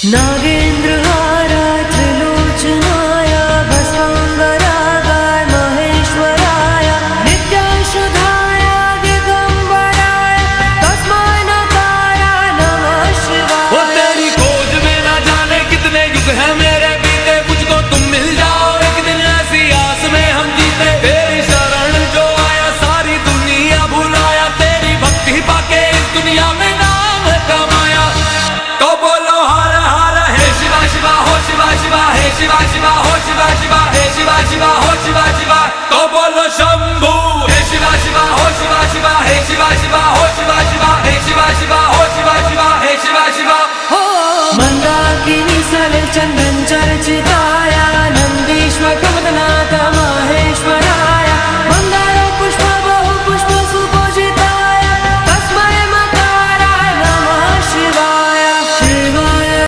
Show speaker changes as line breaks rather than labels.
नागेन्द्रहाराय त्रिलोचनाय भस्मांगरागाय महेश्वराय नित्याशुधाय दिगंबराय तस्मै नकाराय नमः शिवाय।
वो तेरी खोज में ना जाने कितने युग हैं मेरे बीते, मुझको तुम मिल जाओ एक दिन ऐसी आस में हम जीते। तेरी शरण जो आया सारी दुनिया भुलाया, तेरी भक्ति पाके इस दुनिया में नाम कमाया। तो बोलो हर हर हे शिवा शिवा हो शिवा शिवा हे शिवा शिवा हो शिवा शिवा हे शिवा शिवा हो शिवा शिवा। तो बोलो शंभू हे शिवा शिवा हो शिवा शिवा हे शिवा शिवा हो शिवा शिवा हे शिवा शिवा हो शिवा शिवा हे शिवा शिवा।
मंदाकिनी सलिल चंदन चर्चिता